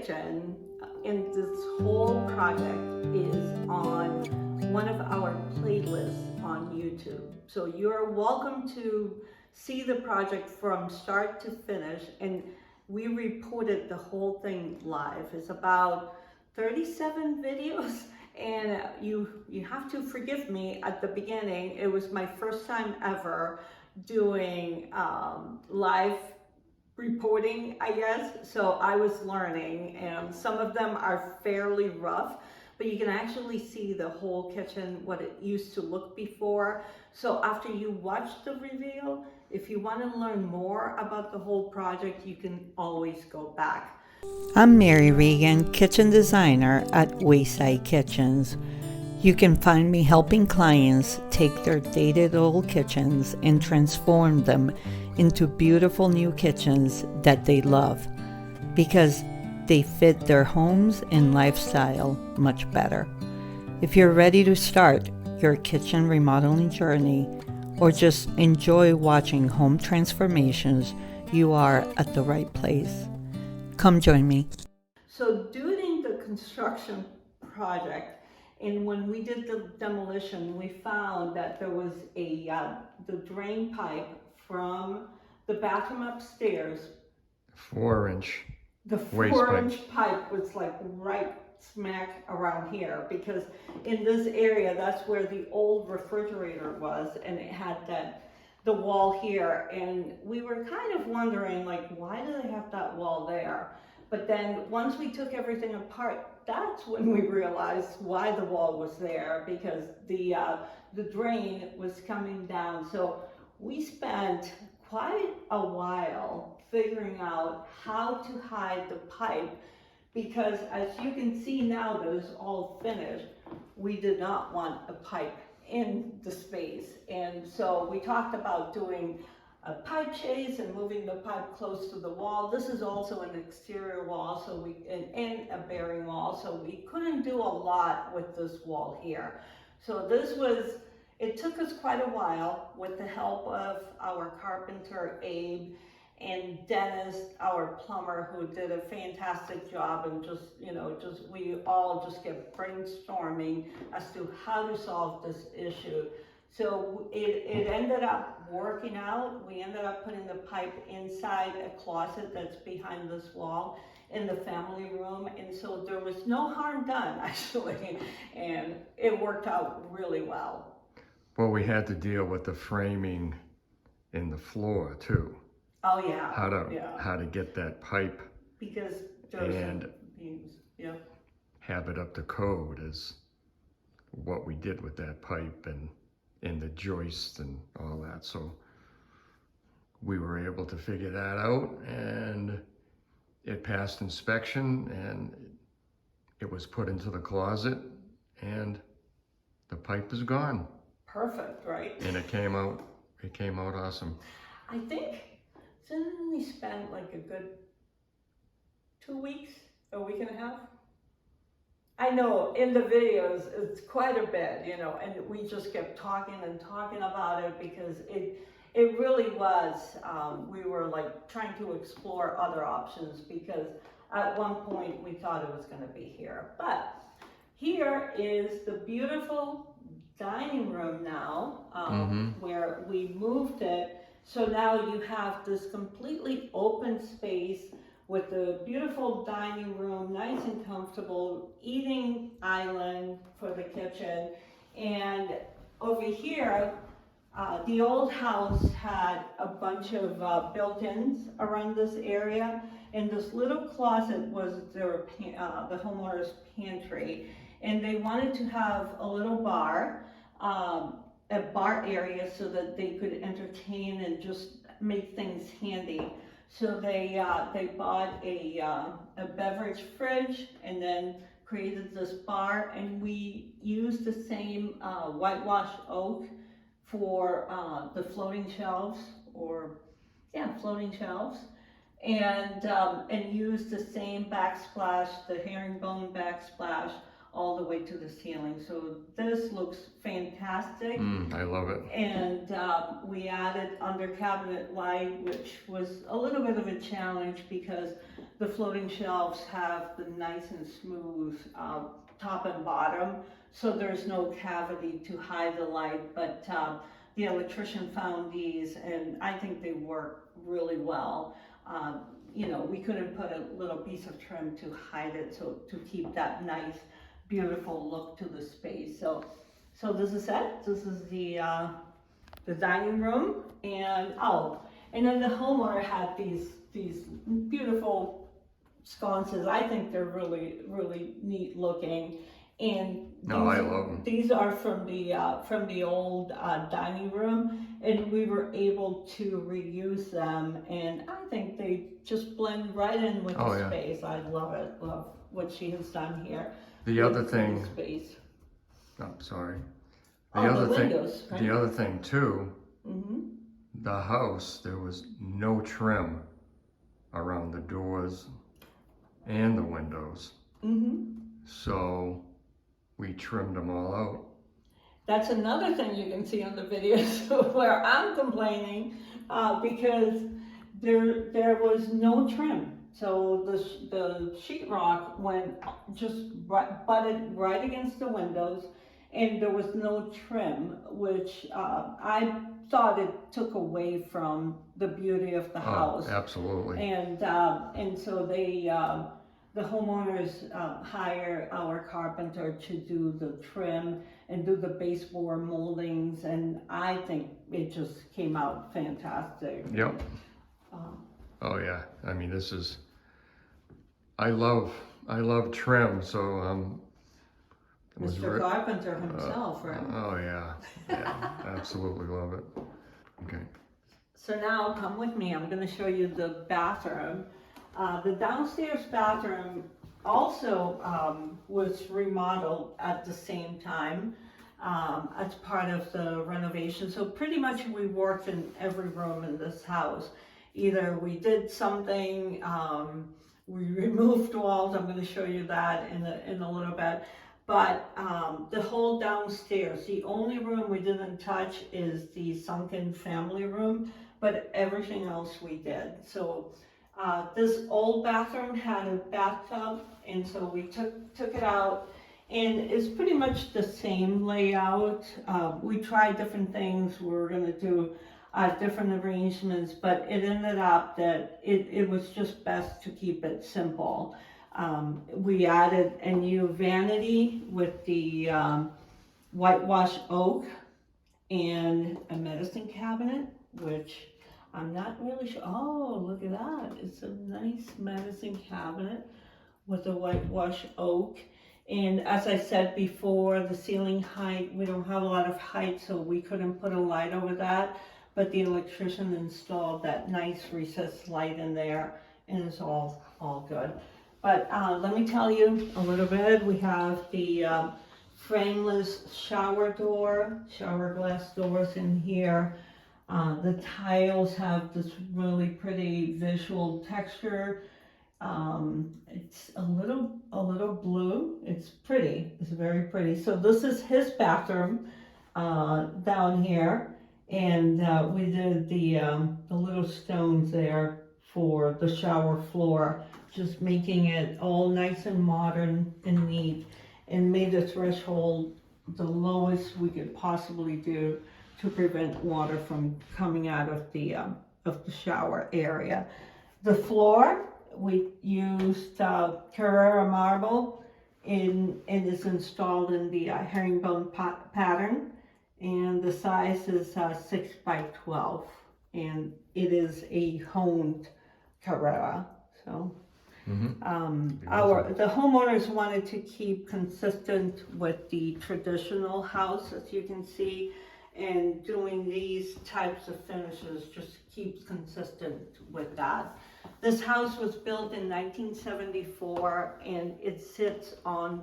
kitchen in this whole project is on one of our playlists on YouTube. So you're welcome to see the project from start to finish, and we reported the whole thing live. It's about 37 videos, and you have to forgive me at the beginning. It was my first time ever doing live reporting, I guess. So I was learning, and some of them are fairly rough, but you can actually see the whole kitchen, what it used to look before. So after you watch the reveal, if you want to learn more about the whole project, you can always go back. I'm Mary Regan, kitchen designer at Wayside Kitchens. You can find me helping clients take their dated old kitchens and transform them into beautiful new kitchens that they love because they fit their homes and lifestyle much better. If you're ready to start your kitchen remodeling journey or just enjoy watching home transformations, you are at the right place. Come join me. So during the construction project, and when we did the demolition, we found that there was the drain pipe from the bathroom upstairs. 4-inch The waste 4-inch pipe was like right smack around here, because in this area, that's where the old refrigerator was, and it had the wall here, and we were kind of wondering, like, why do they have that wall there? But then once we took everything apart, that's when we realized why the wall was there, because the drain was coming down. So we spent quite a while figuring out how to hide the pipe, because as you can see now that it's all finished, we did not want a pipe in the space. And so we talked about doing a pipe chase and moving the pipe close to the wall. This is also an exterior wall, so and a bearing wall, so we couldn't do a lot with this wall here. So it took us quite a while with the help of our carpenter, Abe, and Dennis, our plumber, who did a fantastic job, and we all just kept brainstorming as to how to solve this issue. So it ended up working out. We ended up putting the pipe inside a closet that's behind this wall in the family room, and so there was no harm done, actually, and it worked out really well. Well, we had to deal with the framing in the floor too. Oh yeah. How to get that pipe because there's and beams. Yeah. have it up to code is what we did with that pipe and the joists and all that. So we were able to figure that out, and it passed inspection, and it was put into the closet, and the pipe is gone. Perfect, right? And it came out awesome. I think, didn't we spend like a good 2 weeks, a week and a half? I know in the videos it's quite a bit, and we just kept talking and talking about it, because it really was, we were like trying to explore other options, because at one point we thought it was going to be here. But here is the beautiful dining room now, where we moved it. So now you have this completely open space with a beautiful dining room, nice and comfortable, eating island for the kitchen. And over here, the old house had a bunch of built-ins around this area, and this little closet was the homeowner's pantry. And they wanted to have a little bar, a bar area, so that they could entertain and just make things handy. So they bought a beverage fridge and then created this bar, and we used the same whitewashed oak for the floating shelves, and used the same backsplash, the herringbone backsplash, all the way to the ceiling. So this looks fantastic. I love it. And we added under cabinet light, which was a little bit of a challenge, because the floating shelves have the nice and smooth top and bottom, so there's no cavity to hide the light, but the electrician found these and I think they work really well. You know, we couldn't put a little piece of trim to hide it, so to keep that nice, beautiful look to the space. So this is it. This is the dining room, and and then the homeowner had these beautiful sconces. I think they're really neat looking. And No, I love them. these are from the old dining room, and we were able to reuse them, and I think they just blend right in with the space. I love it. Love what she has done here. The other thing, space. I'm sorry. The windows, right? The other thing too, the house, there was no trim around the doors and the windows. So we trimmed them all out. That's another thing you can see on the videos where I'm complaining because there was no trim. So the sheetrock went just butted right against the windows, and there was no trim, which I thought it took away from the beauty of the house. Absolutely. And so they the homeowners hire our carpenter to do the trim and do the baseboard moldings, and I think it just came out fantastic. Yep. Oh yeah, I mean I love trim, so Mr. Carpenter himself, right? Oh yeah, absolutely love it. Okay. So now come with me, I'm gonna show you the bathroom. The downstairs bathroom also was remodeled at the same time as part of the renovation. So pretty much we worked in every room in this house. Either we did something, we removed walls, I'm going to show you that in a little bit. But the whole downstairs, the only room we didn't touch is the sunken family room, but everything else we did. So this old bathroom had a bathtub, and so we took it out, and it's pretty much the same layout. We tried different things. We were going to do different arrangements, but it ended up that it was just best to keep it simple. We added a new vanity with the whitewashed oak and a medicine cabinet, which I'm not really sure. Oh, look at that. It's a nice medicine cabinet with a whitewashed oak. And as I said before, the ceiling height, we don't have a lot of height, so we couldn't put a light over that. But the electrician installed that nice recessed light in there, and it's all good. But let me tell you a little bit. We have the frameless shower glass doors in here. The tiles have this really pretty visual texture. It's a little blue. It's pretty. It's very pretty. So this is his bathroom down here, and we did the little stones there for the shower floor, just making it all nice and modern and neat, and made the threshold the lowest we could possibly do to prevent water from coming out of the shower area. The floor, we used Carrara marble, and it's installed in the herringbone pattern, and the size is 6 by 12, and it is a honed Carrara. So the homeowners wanted to keep consistent with the traditional house, as you can see, and doing these types of finishes just keeps consistent with that. This house was built in 1974, and it sits on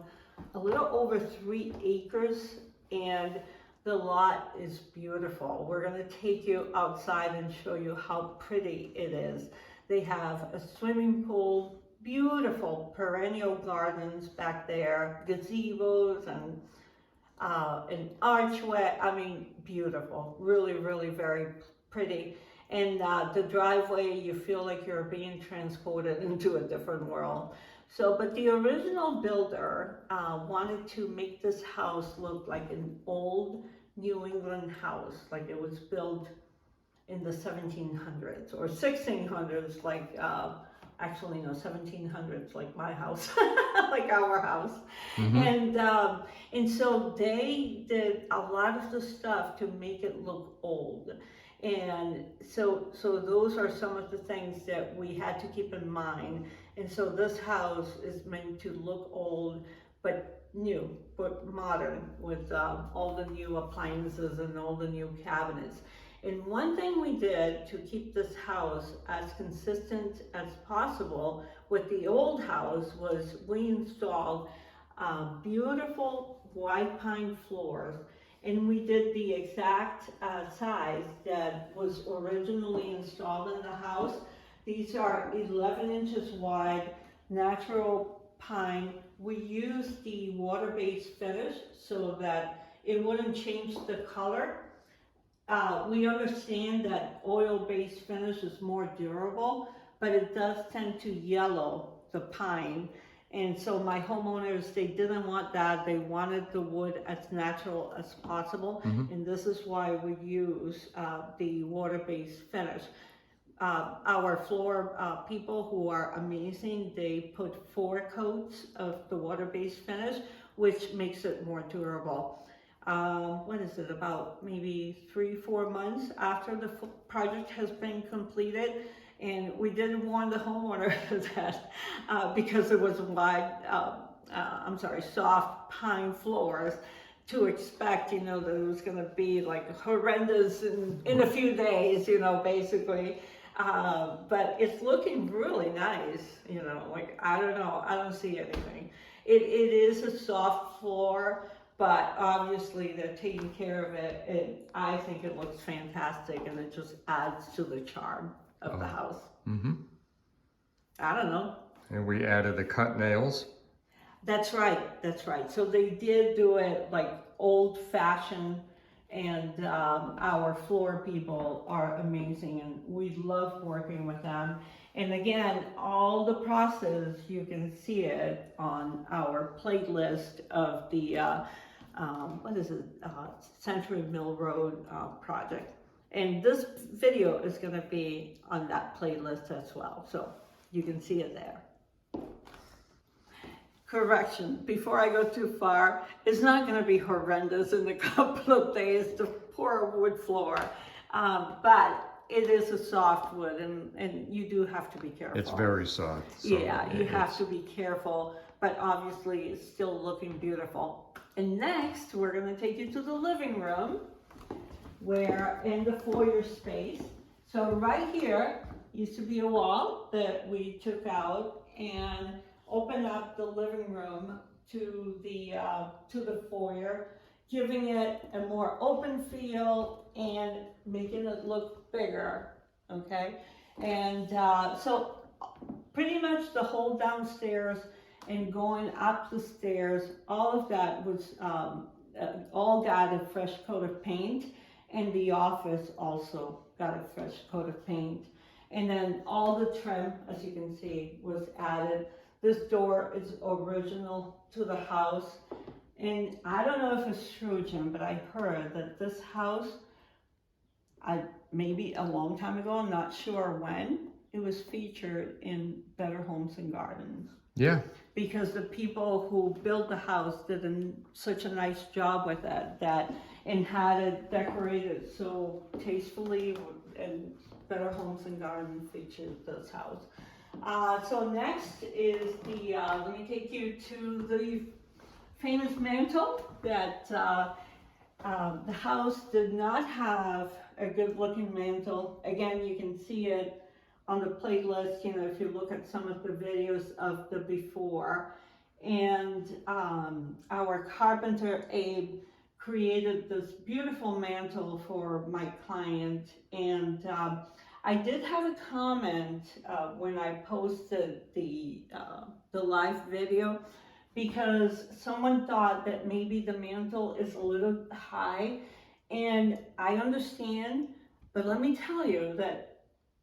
a little over 3 acres, and the lot is beautiful. We're going to take you outside and show you how pretty it is. They have a swimming pool, beautiful perennial gardens back there, gazebos, and an archway. I mean, beautiful, really very pretty. And the driveway, you feel like you're being transported into a different world. So, but the original builder wanted to make this house look like an old New England house, like it was built in the 1700s or 1600s, like actually no, 1700s, like my house, like our house. And so they did a lot of the stuff to make it look old. And so those are some of the things that we had to keep in mind. And so this house is meant to look old, but new, but modern, with all the new appliances and all the new cabinets. And one thing we did to keep this house as consistent as possible with the old house was we installed beautiful white pine floors, and we did the exact size that was originally installed in the house. These are 11 inches wide, natural pine. We used the water-based finish so that it wouldn't change the color. We understand that oil-based finish is more durable, but it does tend to yellow the pine. And so my homeowners, they didn't want that. They wanted the wood as natural as possible. And this is why we use the water-based finish. Our floor people who are amazing, they put 4 coats of the water-based finish, which makes it more durable. What is it, about maybe 3-4 months after the project has been completed, and we didn't warn the homeowner that because it was soft pine floors, to expect, you know, that it was going to be like horrendous in a few days, you know, basically. But it's looking really nice, you know, like, I don't know, I don't see anything. It is a soft floor, but obviously they're taking care of it. I think it looks fantastic, and it just adds to the charm of the house. I don't know. And we added the cut nails. That's right, that's right. So they did do it like old fashioned, and our floor people are amazing, and we love working with them. And again, all the process, you can see it on our playlist of the Century Mill Road project. And this video is going to be on that playlist as well, so you can see it there. Correction, before I go too far, it's not going to be horrendous in a couple of days, the poor wood floor, but it is a soft wood, and you do have to be careful. It's very soft. So yeah, you have to be careful, but obviously it's still looking beautiful. And next, we're going to take you to the living room, where in the foyer space. So right here used to be a wall that we took out and opened up the living room to the foyer, giving it a more open feel and making it look bigger, okay? And so pretty much the whole downstairs and going up the stairs, all of that was all got a fresh coat of paint, and the office also got a fresh coat of paint. And then all the trim, as you can see, was added. This door is original to the house. And I don't know if it's true, Jim, but I heard that this house, maybe a long time ago, I'm not sure when, it was featured in Better Homes and Gardens. Yeah. Because the people who built the house did such a nice job with that and had it decorated so tastefully, and Better Homes and Gardens featured this house. So next is let me take you to the famous mantle that the house did not have a good looking mantle. Again, you can see it on the playlist, you know, if you look at some of the videos of the before. And our carpenter, Abe, created this beautiful mantle for my client. And I did have a comment when I posted the live video, because someone thought that maybe the mantle is a little high, and I understand, But let me tell you that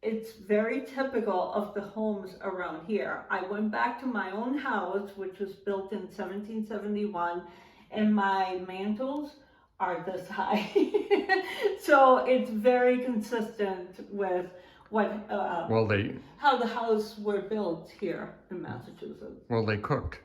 it's very typical of the homes around here. I went back to my own house, which was built in 1771, and my mantles are this high. So it's very consistent with what Well, how the houses were built here in Massachusetts. they cooked.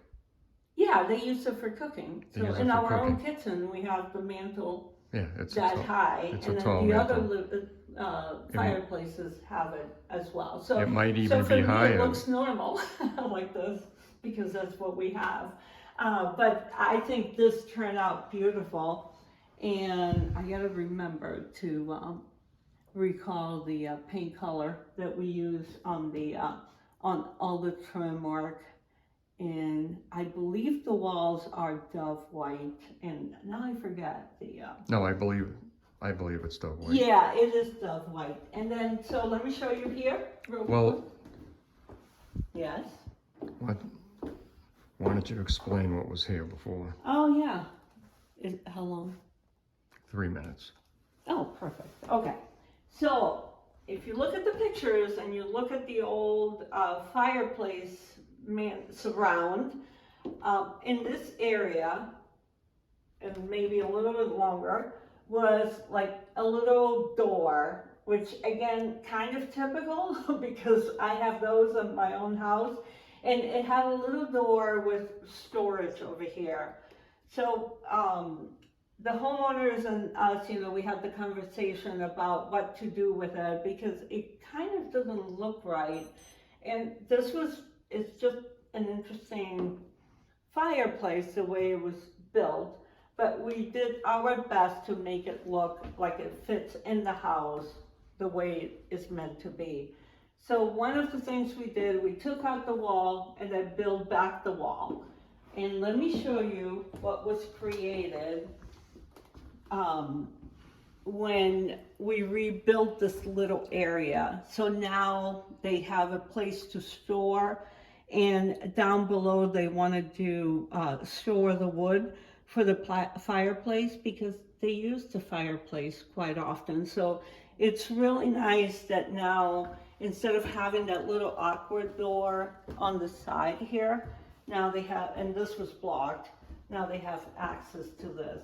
Yeah, they use it for cooking. They So use it in for our own cooking. kitchen, we have the mantle Yeah, it's that high, it's and a then tall the other mantle. fireplaces have it as well. So It might so even for be me, higher. it looks normal like this because that's what we have. But I think this turned out beautiful, and I gotta remember to recall the paint color that we use on the on all the trim work. And I believe the walls are dove white, and now I forget the No, I believe it's dove white. yeah, it is dove white. And then, so let me show you here real Well, quick. Yes. why don't you explain what was here before? Oh, yeah. How long? 3 minutes. Oh, perfect. Okay. So if you look at the pictures and you look at the old fireplace surround, in this area, and maybe a little bit longer, was like a little door, which again, kind of typical because I have those in my own house, and it had a little door with storage over here. So the homeowners and us, we had the conversation about what to do with it because it kind of doesn't look right. And it's just an interesting fireplace the way it was built, but we did our best to make it look like it fits in the house the way it's meant to be. So one of the things we did, we took out the wall and then built back the wall. And let me show you what was created when we rebuilt this little area. So now they have a place to store, and down below they wanted to store the wood for the fireplace because they use the fireplace quite often. So it's really nice that now, instead of having that little awkward door on the side here, now they have, and this was blocked, now they have access to this.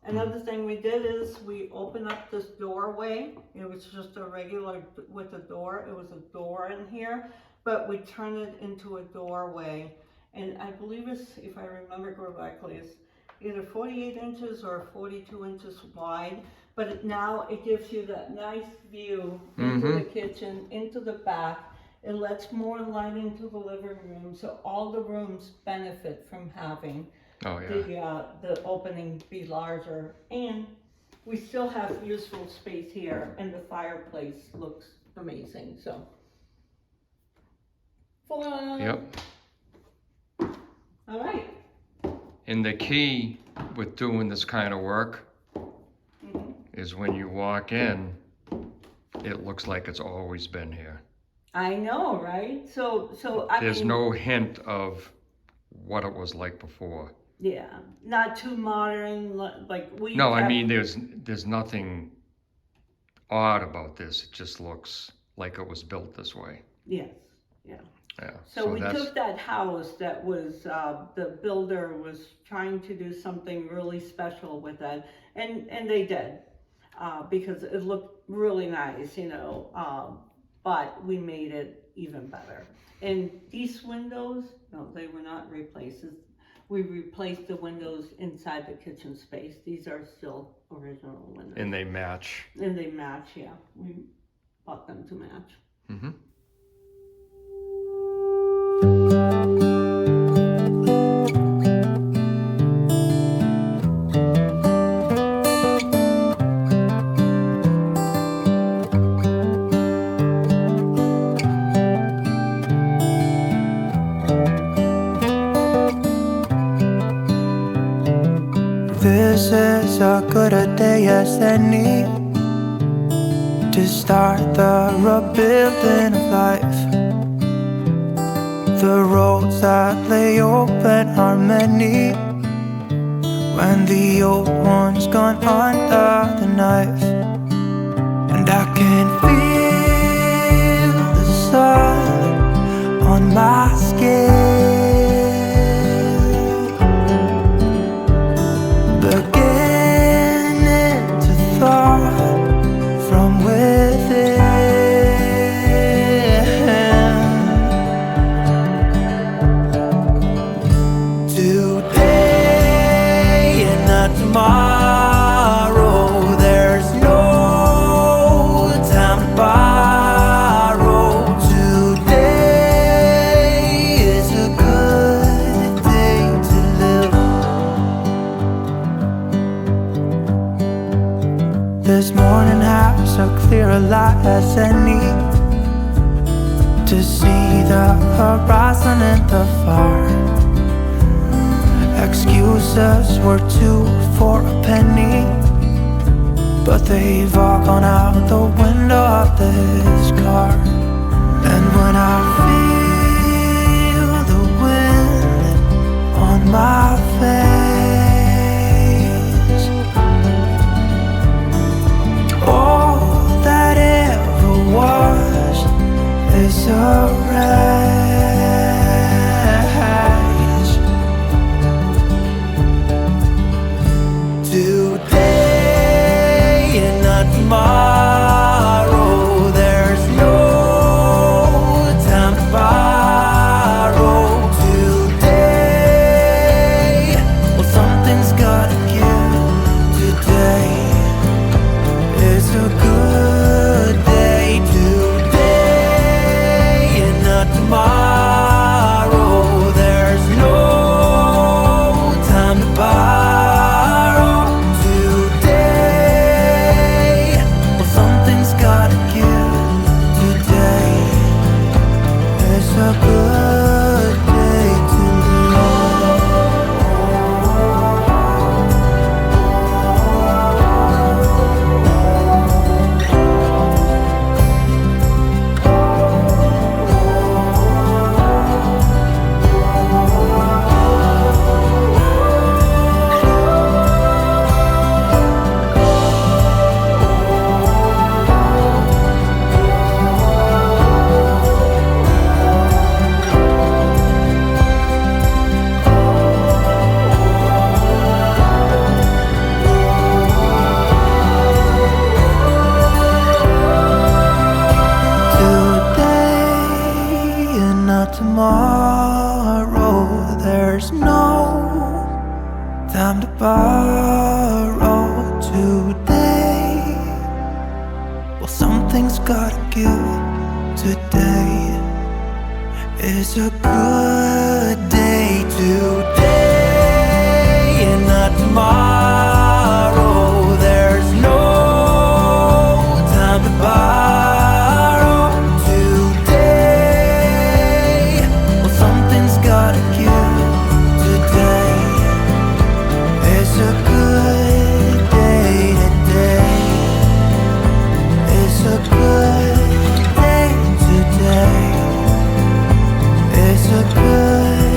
Another thing we did is we opened up this doorway. It was just a regular with a door. It was a door in here, but we turned it into a doorway. And I believe it's, if I remember correctly, it's either 48 inches or 42 inches wide. But now it gives you that nice view into the kitchen, into the back. It lets more light into the living room, so all the rooms benefit from having the opening be larger, and we still have useful space here, and the fireplace looks amazing. So, Yep. All right. And the key with doing this kind of work is when you walk in, it looks like it's always been here. I know, right? So There's no hint of what it was like before. Yeah, not too modern, like we. No, I mean, there's nothing odd about this. It just looks like it was built this way. Yes, yeah. Yeah. So we took that house that was, the builder was trying to do something really special with it, and they did, because it looked really nice, but we made it even better. And these windows, no, they were not replaced. We replaced the windows inside the kitchen space. These are still original windows. And they match. And they match, yeah. We bought them to match. Mm-hmm. This is as good a day as any to start the rebuilding of life. The roads that lay open are many when the old one's gone under the knife. and I can feel the sun on my skin, beginning to thaw from within. Today and not tomorrow, there's no time to borrow. Today is a good day to live. This morning has so clear a light as any, to see the horizon in the far. Excuses were 2 for a penny, but they've all gone out the window of this car. And when I feel the wind on my face, all that ever was is a wreck. Today and not tomorrow, there's no time to borrow. Today, well, something's gotta give. Today is a good day. Today and not tomorrow, there's no time to borrow. A good day to tomorrow, there's no time to borrow. Today, well, something's gotta give. Today is a good day. Today and not tomorrow, there's no time to borrow. Gotta give. Today is a good day. Today is a good day. Today is a good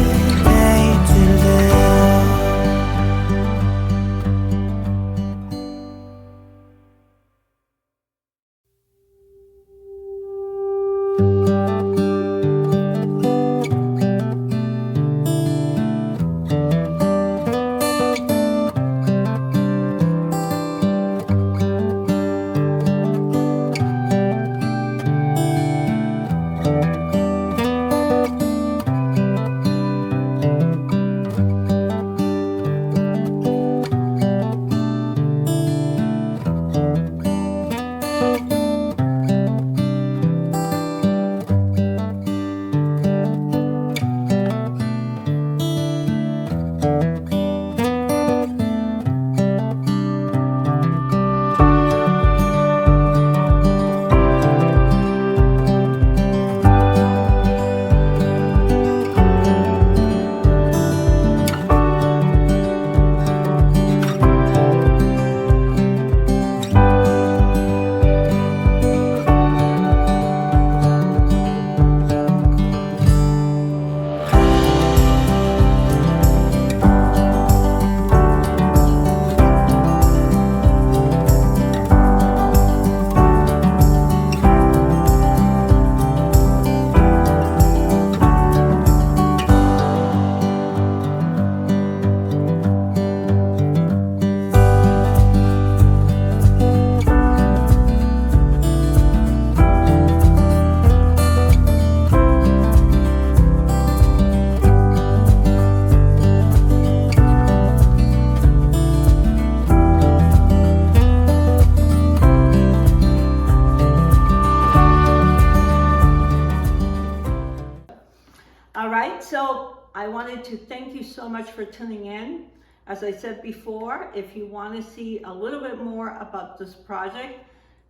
wanted to thank you so much for tuning in. As I said before, if you want to see a little bit more about this project,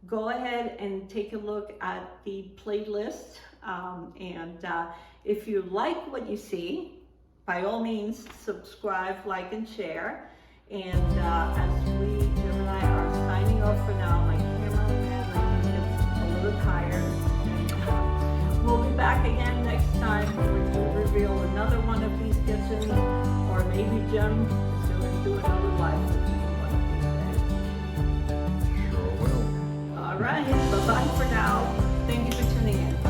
go ahead and take a look at the playlist. If you like what you see, by all means, subscribe, like, and share. And as Jim and I are signing off for now, my cameraman is a little tired. And, we'll be back again next time when we reveal another one of these kitchens, or maybe Jim is going to do another live with me one of these days. Sure will. All right, bye-bye for now. Thank you for tuning in.